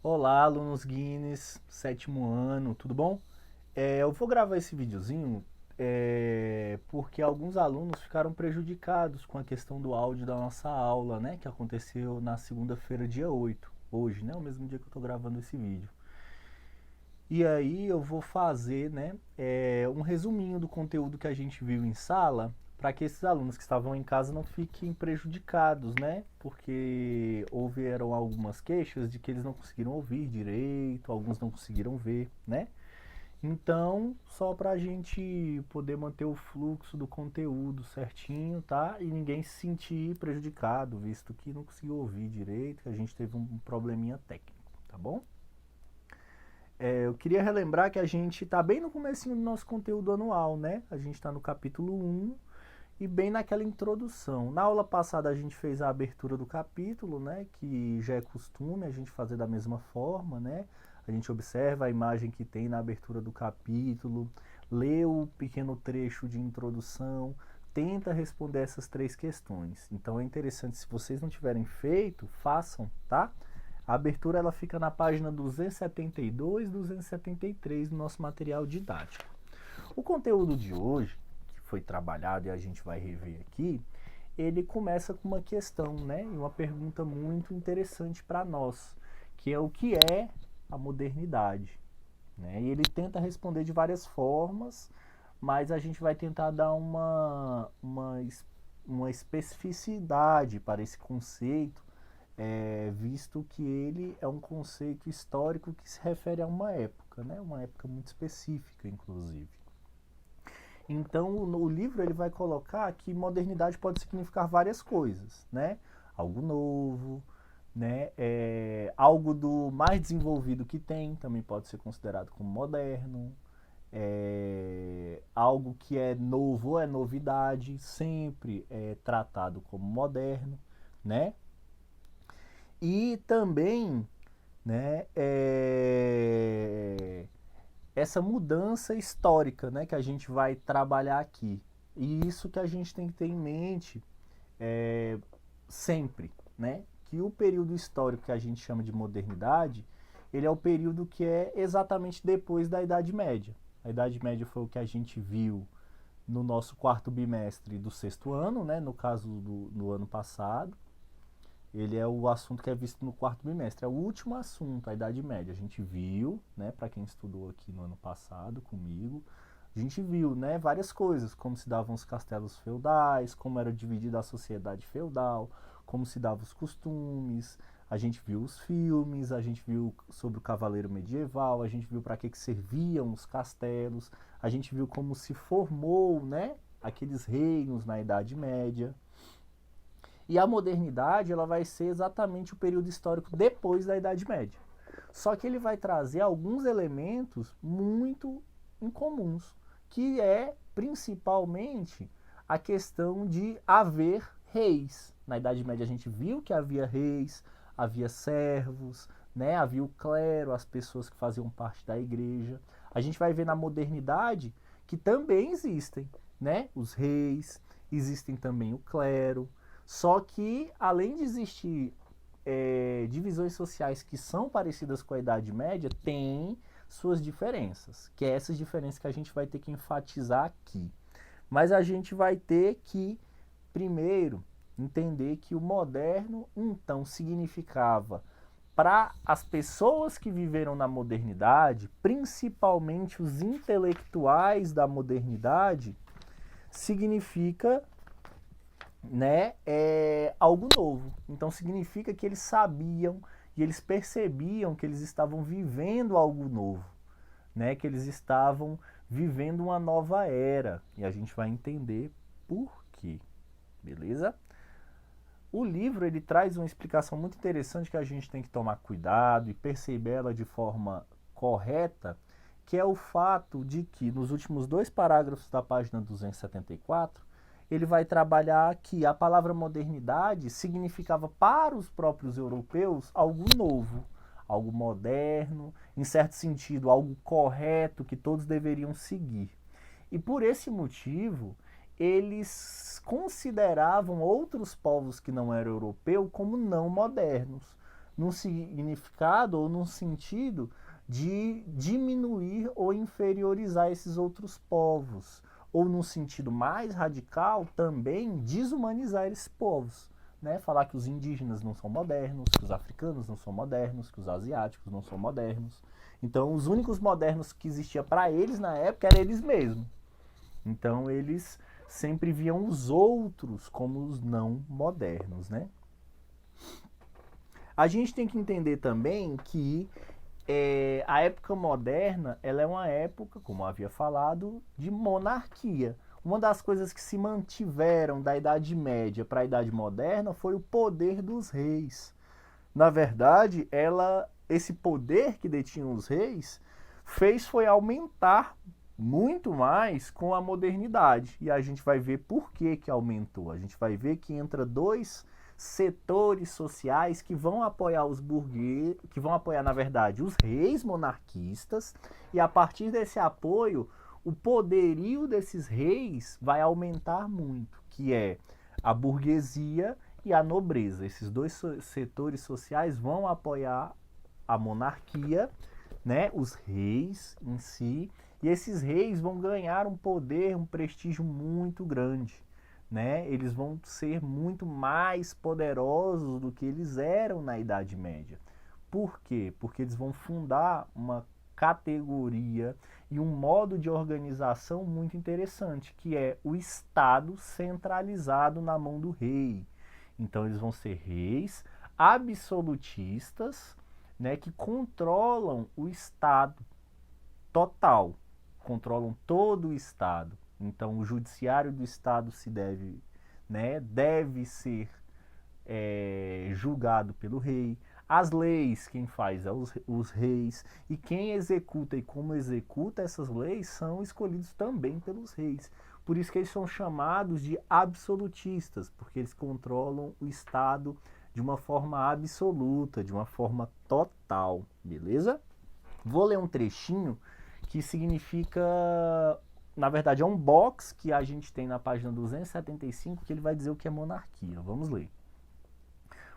Olá, alunos Guinness, sétimo ano, tudo bom? Eu vou gravar esse videozinho porque alguns alunos ficaram prejudicados com a questão do áudio da nossa aula, né? Que aconteceu na segunda-feira, dia 8, hoje, né? O mesmo dia que eu estou gravando esse vídeo. E aí eu vou fazer, né, um resuminho do conteúdo que a gente viu em sala para que esses alunos que estavam em casa não fiquem prejudicados, né? Porque houveram algumas queixas de que eles não conseguiram ouvir direito, alguns não conseguiram ver, né? Então, só para a gente poder manter o fluxo do conteúdo certinho, tá? E ninguém se sentir prejudicado, visto que não conseguiu ouvir direito, que a gente teve um probleminha técnico, tá bom? Eu queria relembrar que a gente está bem no comecinho do nosso conteúdo anual, né? A gente está no capítulo 1 e bem naquela introdução. Na aula passada a gente fez a abertura do capítulo, né? Que já é costume a gente fazer da mesma forma, né? A gente observa a imagem que tem na abertura do capítulo, lê o pequeno trecho de introdução, tenta responder essas três questões. Então é interessante, se vocês não tiverem feito, façam, tá? A abertura ela fica na página 272 e 273 do nosso material didático. O conteúdo de hoje, que foi trabalhado e a gente vai rever aqui, ele começa com uma questão, né? E uma pergunta muito interessante para nós, que é o que é a modernidade. Né? E ele tenta responder de várias formas, mas a gente vai tentar dar uma especificidade para esse conceito, visto que ele é um conceito histórico que se refere a uma época, né? Uma época muito específica, inclusive. Então, o livro ele vai colocar que modernidade pode significar várias coisas, né? Algo novo, né? Algo do mais desenvolvido que tem, também pode ser considerado como moderno. Algo que é novo ou é novidade, sempre é tratado como moderno, né? E também, né, essa mudança histórica, né, que a gente vai trabalhar aqui. E isso que a gente tem que ter em mente é, sempre, né, que o período histórico que a gente chama de modernidade, ele é o período que é exatamente depois da Idade Média. A Idade Média foi o que a gente viu no nosso quarto bimestre do sexto ano, né, no caso do ano passado. Ele é o assunto que é visto no quarto bimestre. É o último assunto, a Idade Média. A gente viu, né, para quem estudou aqui no ano passado comigo, a gente viu, né, várias coisas, como se davam os castelos feudais, como era dividida a sociedade feudal, como se davam os costumes. A gente viu os filmes, a gente viu sobre o cavaleiro medieval, a gente viu para que serviam os castelos, a gente viu como se formou, né, aqueles reinos na Idade Média. E a modernidade ela vai ser exatamente o período histórico depois da Idade Média. Só que ele vai trazer alguns elementos muito incomuns, que é principalmente a questão de haver reis. Na Idade Média a gente viu que havia reis, havia servos, né? Havia o clero, as pessoas que faziam parte da igreja. A gente vai ver na modernidade que também existem, né? Os reis, existem também o clero, só que, além de existir divisões sociais que são parecidas com a Idade Média, tem suas diferenças, que é essas diferenças que a gente vai ter que enfatizar aqui. Mas a gente vai ter que, primeiro, entender que o moderno, então, significava para as pessoas que viveram na modernidade, principalmente os intelectuais da modernidade, significa, né, algo novo. Então significa que eles sabiam e eles percebiam que eles estavam vivendo algo novo, né, que eles estavam vivendo uma nova era. E a gente vai entender por quê, beleza? O livro ele traz uma explicação muito interessante que a gente tem que tomar cuidado e perceber ela de forma correta, que é o fato de que nos últimos dois parágrafos da página 274 ele vai trabalhar que a palavra modernidade significava para os próprios europeus algo novo, algo moderno, em certo sentido, algo correto que todos deveriam seguir. E por esse motivo, eles consideravam outros povos que não eram europeus como não modernos. num significado ou num sentido de diminuir ou inferiorizar esses outros povos, ou num sentido mais radical também desumanizar esses povos, né? Falar que os indígenas não são modernos, que os africanos não são modernos, que os asiáticos não são modernos. Então, os únicos modernos que existia para eles na época eram eles mesmos. Então, eles sempre viam os outros como os não modernos, né? A gente tem que entender também que a época moderna, ela é uma época, como eu havia falado, de monarquia. Uma das coisas que se mantiveram da Idade Média para a Idade Moderna foi o poder dos reis. Na verdade, esse poder que detinham os reis foi aumentar muito mais com a modernidade. E a gente vai ver por que aumentou. A gente vai ver que entra dois setores sociais que vão apoiar os burgueses, que vão apoiar, na verdade, os reis monarquistas, e a partir desse apoio, o poderio desses reis vai aumentar muito, que é a burguesia e a nobreza. Esses dois setores sociais vão apoiar a monarquia, né, os reis em si, e esses reis vão ganhar um poder, um prestígio muito grande. Né? Eles vão ser muito mais poderosos do que eles eram na Idade Média. Por quê? Porque eles vão fundar uma categoria e um modo de organização muito interessante, que é o Estado centralizado na mão do rei. Então eles vão ser reis absolutistas, né, que controlam o Estado total, controlam todo o Estado. Então, o judiciário do Estado deve ser julgado pelo rei. As leis, quem faz é os reis. E quem executa e como executa essas leis são escolhidos também pelos reis. Por isso que eles são chamados de absolutistas, porque eles controlam o Estado de uma forma absoluta, de uma forma total. Beleza? Vou ler um trechinho que significa... Na verdade, é um box que a gente tem na página 275 que ele vai dizer o que é monarquia. Vamos ler.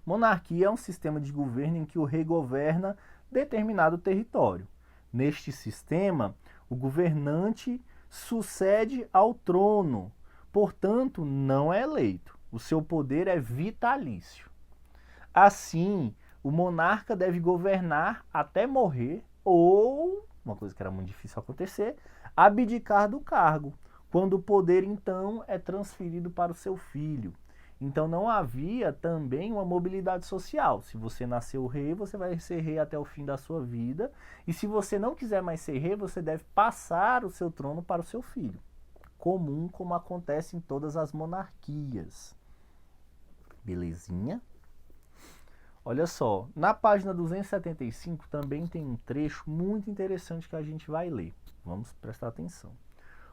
Monarquia é um sistema de governo em que o rei governa determinado território. Neste sistema, o governante sucede ao trono, portanto, não é eleito. O seu poder é vitalício. Assim, o monarca deve governar até morrer ou, uma coisa que era muito difícil acontecer, abdicar do cargo, quando o poder então é transferido para o seu filho. Então não havia também uma mobilidade social. Se você nasceu rei, você vai ser rei até o fim da sua vida. E se você não quiser mais ser rei, você deve passar o seu trono para o seu filho. Comum, como acontece em todas as monarquias. Belezinha? Olha só, na página 275 também tem um trecho muito interessante que a gente vai ler. Vamos prestar atenção.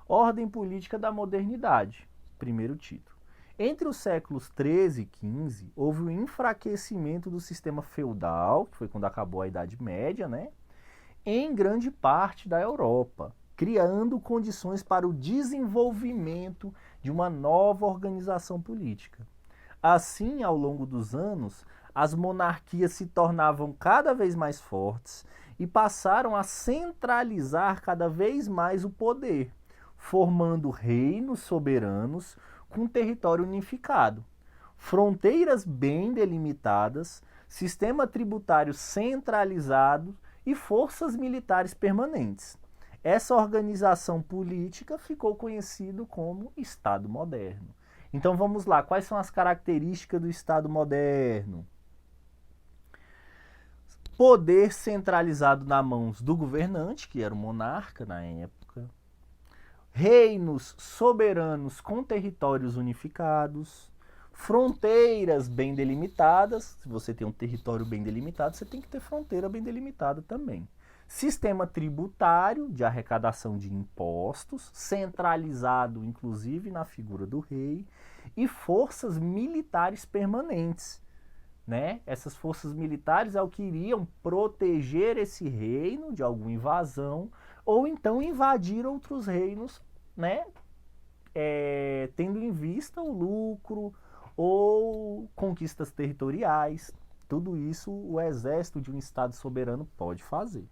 Ordem política da modernidade, primeiro título. Entre os séculos 13 e 15, houve o enfraquecimento do sistema feudal, que foi quando acabou a Idade Média, né? Em grande parte da Europa, criando condições para o desenvolvimento de uma nova organização política. Assim, ao longo dos anos, as monarquias se tornavam cada vez mais fortes e passaram a centralizar cada vez mais o poder, formando reinos soberanos com território unificado, fronteiras bem delimitadas, sistema tributário centralizado e forças militares permanentes. Essa organização política ficou conhecida como Estado moderno. Então vamos lá, quais são as características do Estado moderno? Poder centralizado nas mãos do governante, que era o monarca na época. Reinos soberanos com territórios unificados. Fronteiras bem delimitadas. Se você tem um território bem delimitado, você tem que ter fronteira bem delimitada também. Sistema tributário de arrecadação de impostos, centralizado inclusive na figura do rei. E forças militares permanentes. Né? Essas forças militares é o que iriam proteger esse reino de alguma invasão ou então invadir outros reinos, né? Tendo em vista o lucro ou conquistas territoriais. Tudo isso o exército de um Estado soberano pode fazer.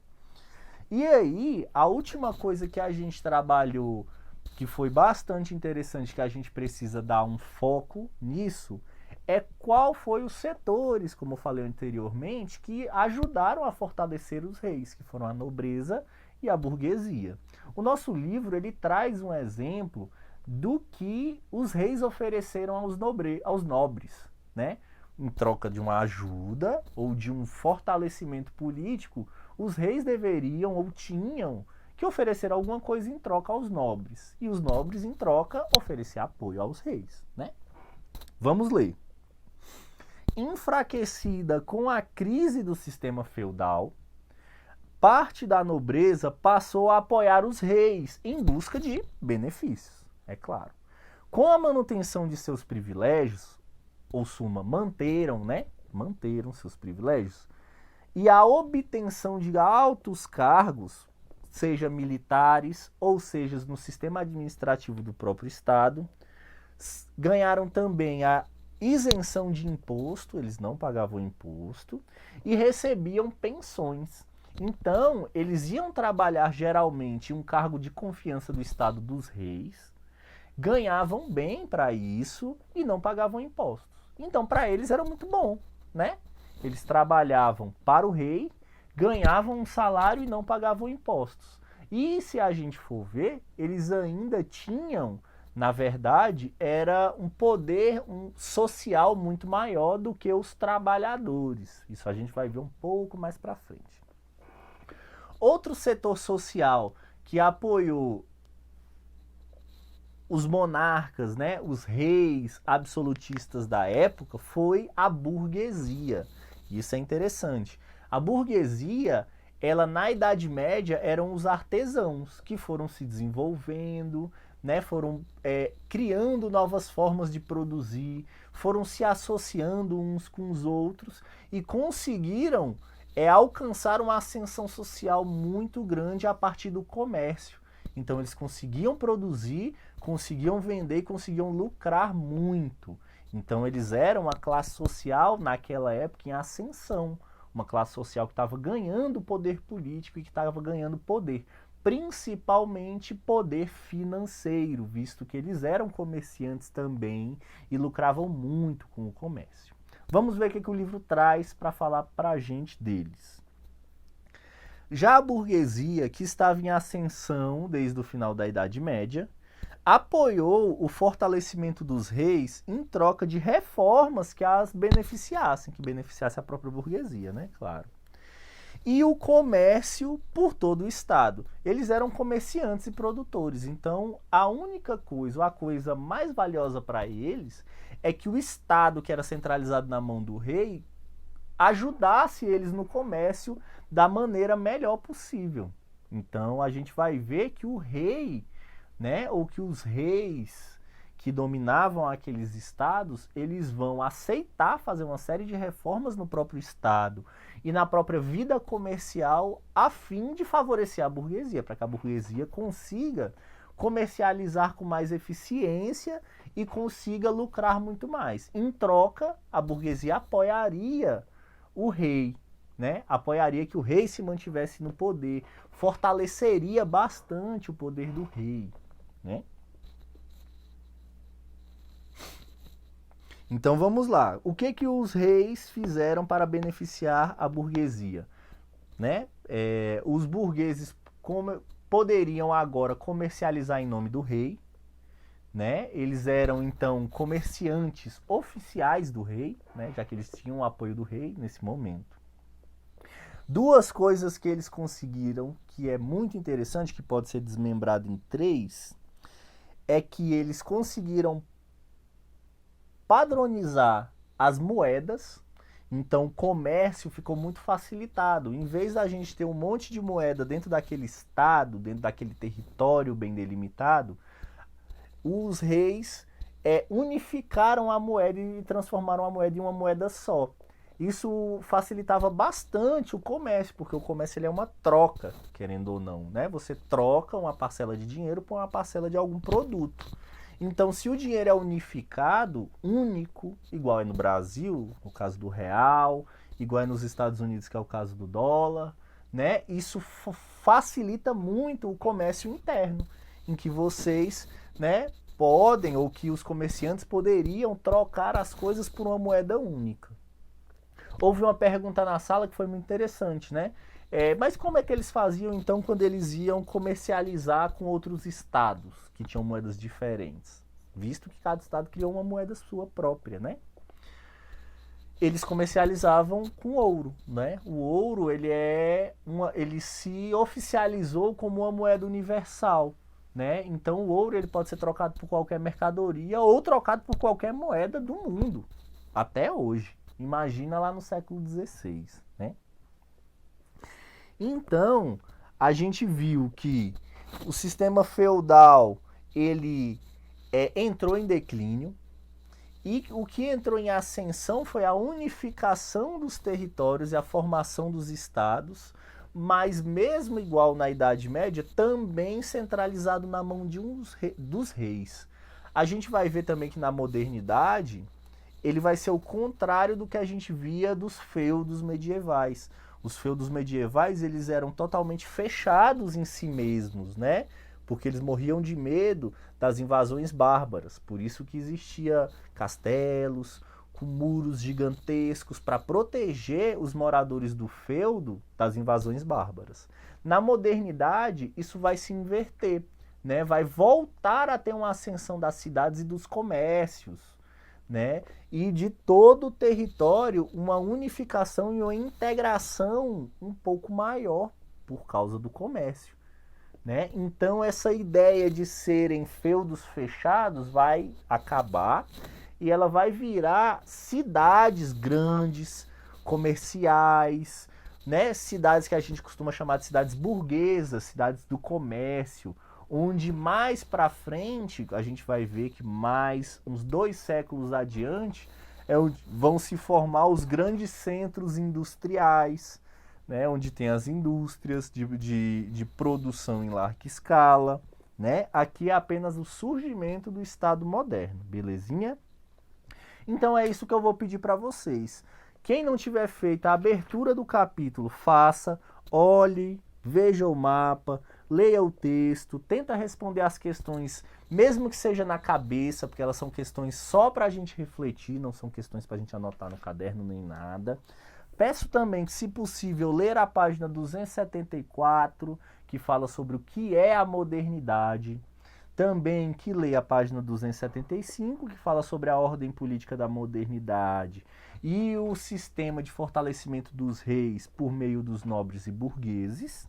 E aí, a última coisa que a gente trabalhou, que foi bastante interessante, que a gente precisa dar um foco nisso, é qual foi os setores, como eu falei anteriormente, que ajudaram a fortalecer os reis, que foram a nobreza e a burguesia. O nosso livro ele traz um exemplo do que os reis ofereceram aos nobres, né? Em troca de uma ajuda ou de um fortalecimento político, os reis deveriam ou tinham que oferecer alguma coisa em troca aos nobres. E os nobres, em troca, oferecer apoio aos reis, né? Vamos ler. Enfraquecida com a crise do sistema feudal, parte da nobreza passou a apoiar os reis em busca de benefícios, é claro. Com a manutenção de seus privilégios, ou suma, manteram seus privilégios, e a obtenção de altos cargos, seja militares ou seja no sistema administrativo do próprio Estado, ganharam também a isenção de imposto, eles não pagavam imposto, e recebiam pensões. Então, eles iam trabalhar geralmente em um cargo de confiança do Estado dos reis, ganhavam bem para isso e não pagavam impostos. Então, para eles era muito bom, né? Eles trabalhavam para o rei, ganhavam um salário e não pagavam impostos. E se a gente for ver, eles ainda tinham, na verdade, era um poder social muito maior do que os trabalhadores. Isso a gente vai ver um pouco mais para frente. Outro setor social que apoiou os monarcas, né, os reis absolutistas da época, foi a burguesia. Isso é interessante. A burguesia, ela na Idade Média eram os artesãos que foram se desenvolvendo, né, foram criando novas formas de produzir, foram se associando uns com os outros e conseguiram alcançar uma ascensão social muito grande a partir do comércio. Então eles conseguiam produzir, conseguiam vender e conseguiam lucrar muito. Então eles eram uma classe social naquela época em ascensão, uma classe social que estava ganhando poder político e que estava ganhando poder, principalmente poder financeiro, visto que eles eram comerciantes também e lucravam muito com o comércio. Vamos ver o que o livro traz para falar para a gente deles. Já a burguesia, que estava em ascensão desde o final da Idade Média, apoiou o fortalecimento dos reis em troca de reformas que as beneficiassem, que beneficiassem a própria burguesia, né? Claro. E o comércio por todo o Estado. Eles eram comerciantes e produtores, então a única coisa, a coisa mais valiosa para eles é que o Estado, que era centralizado na mão do rei, ajudasse eles no comércio da maneira melhor possível. Então a gente vai ver que o rei, né, ou que os reis que dominavam aqueles estados, eles vão aceitar fazer uma série de reformas no próprio estado e na própria vida comercial a fim de favorecer a burguesia, para que a burguesia consiga comercializar com mais eficiência e consiga lucrar muito mais. Em troca, a burguesia apoiaria o rei, né? Apoiaria que o rei se mantivesse no poder, fortaleceria bastante o poder do rei, né? Então vamos lá. O que os reis fizeram para beneficiar a burguesia? Né? Os burgueses poderiam agora comercializar em nome do rei, né? Eles eram então comerciantes oficiais do rei, né? Já que eles tinham o apoio do rei nesse momento. Duas coisas que eles conseguiram, que é muito interessante, que pode ser desmembrado em 3, é que eles conseguiram padronizar as moedas, então o comércio ficou muito facilitado. Em vez da gente ter um monte de moeda dentro daquele estado, dentro daquele território bem delimitado, os reis unificaram a moeda e transformaram a moeda em uma moeda só. Isso facilitava bastante o comércio, porque o comércio ele é uma troca, querendo ou não, né? Você troca uma parcela de dinheiro por uma parcela de algum produto. Então, se o dinheiro é unificado, único, igual é no Brasil, no caso do real, igual é nos Estados Unidos, que é o caso do dólar, né? Isso facilita muito o comércio interno, em que vocês, né, podem, ou que os comerciantes poderiam trocar as coisas por uma moeda única. Houve uma pergunta na sala que foi muito interessante, né? Mas como é que eles faziam então quando eles iam comercializar com outros estados que tinham moedas diferentes? Visto que cada estado criou uma moeda sua própria, né? Eles comercializavam com ouro, né? O ouro ele se oficializou como uma moeda universal, né? Então o ouro ele pode ser trocado por qualquer mercadoria ou trocado por qualquer moeda do mundo, até hoje. Imagina lá no século XVI, né? Então, a gente viu que o sistema feudal, ele entrou em declínio, e o que entrou em ascensão foi a unificação dos territórios e a formação dos estados, mas mesmo igual na Idade Média, também centralizado na mão dos reis. A gente vai ver também que na modernidade, ele vai ser o contrário do que a gente via dos feudos medievais. Os feudos medievais, eles eram totalmente fechados em si mesmos, né? Porque eles morriam de medo das invasões bárbaras. Por isso que existia castelos com muros gigantescos para proteger os moradores do feudo das invasões bárbaras. Na modernidade, isso vai se inverter, né? Vai voltar a ter uma ascensão das cidades e dos comércios, né? E de todo o território, uma unificação e uma integração um pouco maior por causa do comércio, né? Então essa ideia de serem feudos fechados vai acabar e ela vai virar cidades grandes, comerciais, né? Cidades que a gente costuma chamar de cidades burguesas, cidades do comércio, onde mais para frente a gente vai ver que mais uns 2 séculos adiante vão se formar os grandes centros industriais, né, onde tem as indústrias de produção em larga escala, né? Aqui é apenas o surgimento do Estado moderno, belezinha? Então é isso que eu vou pedir para vocês. Quem não tiver feito a abertura do capítulo, faça, olhe, veja o mapa, leia o texto, tenta responder as questões, mesmo que seja na cabeça, porque elas são questões só para a gente refletir, não são questões para a gente anotar no caderno nem nada. Peço também que, se possível, ler a página 274, que fala sobre o que é a modernidade. Também que leia a página 275, que fala sobre a ordem política da modernidade e o sistema de fortalecimento dos reis por meio dos nobres e burgueses.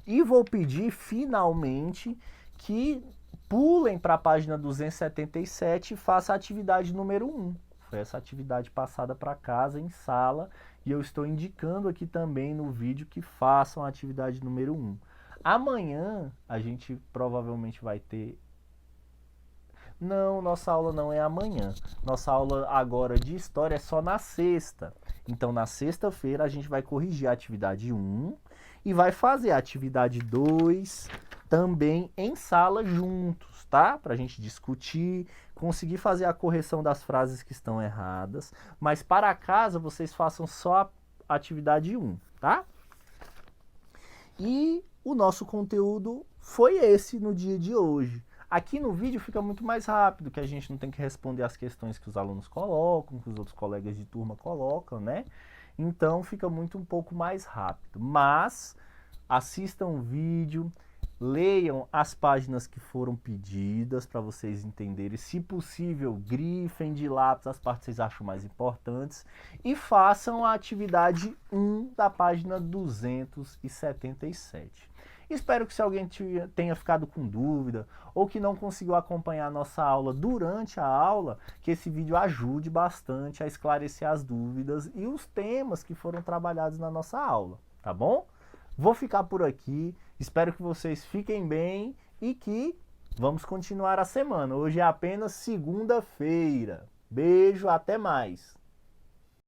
E vou pedir, finalmente, que pulem para a página 277 e façam a atividade número 1. Foi essa atividade passada para casa em sala e eu estou indicando aqui também no vídeo que façam a atividade número 1. Amanhã a gente provavelmente vai ter... Não, nossa aula não é amanhã. Nossa aula agora de história é só na sexta. Então na sexta-feira a gente vai corrigir a atividade 1 e vai fazer a atividade 2 também em sala juntos, tá? Pra gente discutir, conseguir fazer a correção das frases que estão erradas, mas para casa vocês façam só a atividade 1, tá? E o nosso conteúdo foi esse no dia de hoje. Aqui no vídeo fica muito mais rápido, que a gente não tem que responder as questões que os alunos colocam, que os outros colegas de turma colocam, né? Então fica um pouco mais rápido. Mas assistam o vídeo, leiam as páginas que foram pedidas para vocês entenderem. Se possível, grifem de lápis as partes que vocês acham mais importantes e façam a atividade 1 da página 277. Espero que, se alguém tenha ficado com dúvida ou que não conseguiu acompanhar a nossa aula durante a aula, que esse vídeo ajude bastante a esclarecer as dúvidas e os temas que foram trabalhados na nossa aula, tá bom? Vou ficar por aqui, espero que vocês fiquem bem e que vamos continuar a semana. Hoje é apenas segunda-feira. Beijo, até mais!